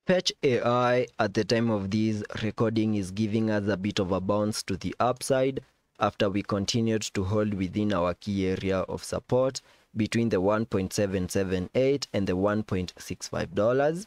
Fetch AI at the time of this recording is giving us a bit of a bounce to the upside after we continued to hold within our key area of support between the 1.778 and the $1.65.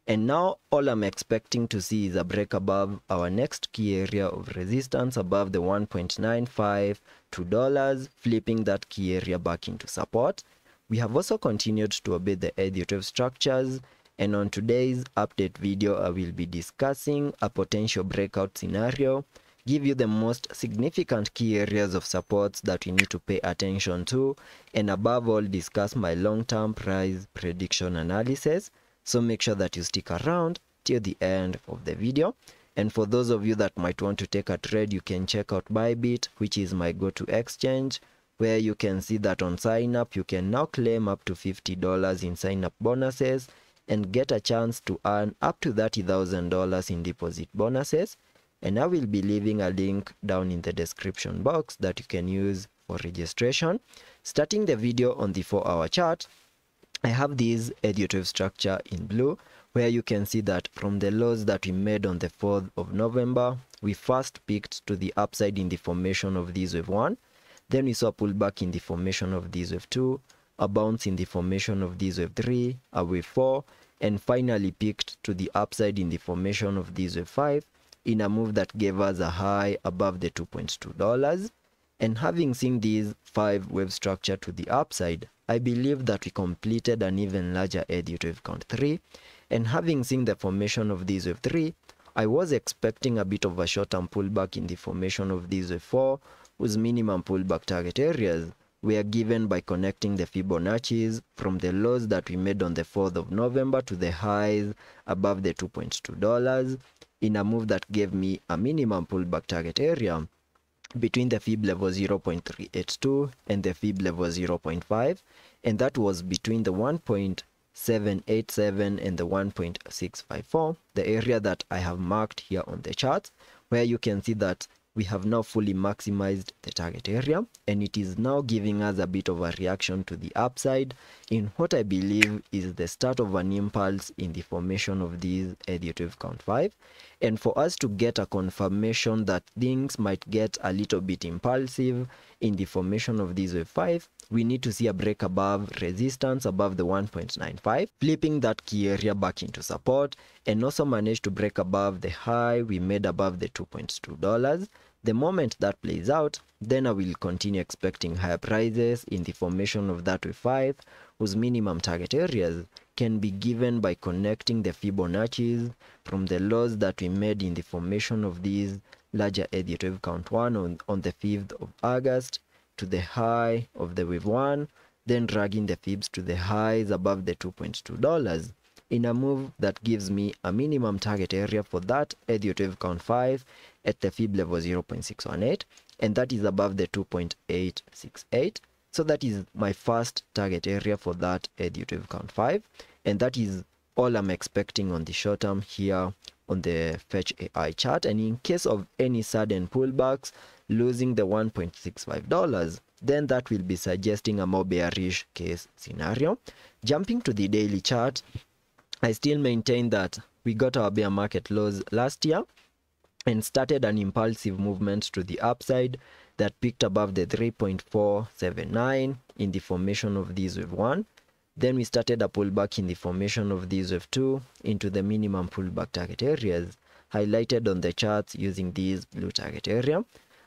And now all I'm expecting to see is a break above our next key area of resistance above the $1.952, flipping that key area back into support. We have also continued to obey the Elliot structures, and on today's update video I will be discussing a potential breakout scenario, give you the most significant key areas of supports that we need to pay attention to, and above all discuss my long-term price prediction analysis. So make sure that you stick around till the end of the video. And for those of you that might want to take a trade, you can check out Bybit, which is my go-to exchange, where you can see that on sign up you can now claim up to $50 in sign up bonuses and get a chance to earn up to $30,000 in deposit bonuses. And I will be leaving a link down in the description box that you can use for registration. Starting the video on the 4-hour chart, I have this Elliot structure in blue, where you can see that from the lows that we made on the 4th of November, we first peaked to the upside in the formation of this wave 1, then we saw a pullback in the formation of this wave 2, a bounce in the formation of this wave 3, a wave 4, and finally peaked to the upside in the formation of this wave 5 in a move that gave us a high above the $2.2. And having seen this 5-wave structure to the upside, I believe that we completed an even larger Elliot wave count 3, and having seen the formation of this wave 3, I was expecting a bit of a short-term pullback in the formation of this wave 4, whose minimum pullback target areas were given by connecting the Fibonacci's from the lows that we made on the 4th of November to the highs above the $2.2 in a move that gave me a minimum pullback target area between the fib level 0.382 and the fib level 0.5, and that was between the 1.787 and the 1.654, the area that I have marked here on the chart, where you can see that we have now fully maximized the target area, and it is now giving us a bit of a reaction to the upside in what I believe is the start of an impulse in the formation of this Elliot wave count 5. And for us to get a confirmation that things might get a little bit impulsive in the formation of this wave 5, we need to see a break above resistance above the 1.95, flipping that key area back into support, and also manage to break above the high we made above the $2.2. The moment that plays out, then I will continue expecting higher prices in the formation of that wave 5, whose minimum target areas can be given by connecting the Fibonacci's from the lows that we made in the formation of these larger Elliot wave count 1 on the 5th of August to the high of the wave 1, then dragging the fibs to the highs above the $2.2 in a move that gives me a minimum target area for that Elliot wave count 5 at the fib level 0.618, and that is above the 2.868. So that is my first target area for that Elliot wave count 5, and that is all I'm expecting on the short term here on the Fetch AI chart. And in case of any sudden pullbacks, losing the $1.65, then that will be suggesting a more bearish case scenario. Jumping to the daily chart, I still maintain that we got our bear market lows last year and started an impulsive movement to the upside that peaked above the 3.479 in the formation of this wave 1. Then we started a pullback in the formation of this wave 2 into the minimum pullback target areas highlighted on the charts using this blue target area,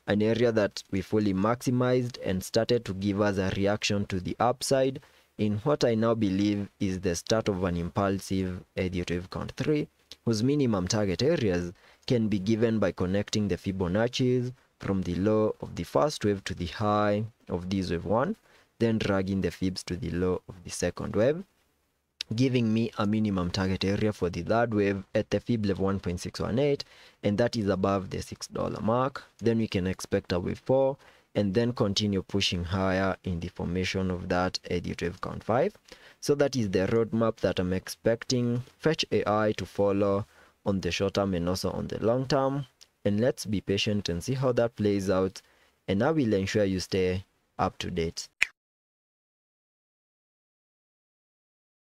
an area that we fully maximized and started to give us a reaction to the upside in what I now believe is the start of an impulsive Elliot wave count 3, whose minimum target areas can be given by connecting the Fibonacci's from the low of the first wave to the high of this wave 1, then dragging the fibs to the low of the second wave, giving me a minimum target area for the third wave at the fib level 1.618, and that is above the $6 mark. Then we can expect a wave 4 and then continue pushing higher in the formation of that Elliot wave count 5. So that is the roadmap that I'm expecting Fetch AI to follow on the short term and also on the long term. And let's be patient and see how that plays out, and I will ensure you stay up to date.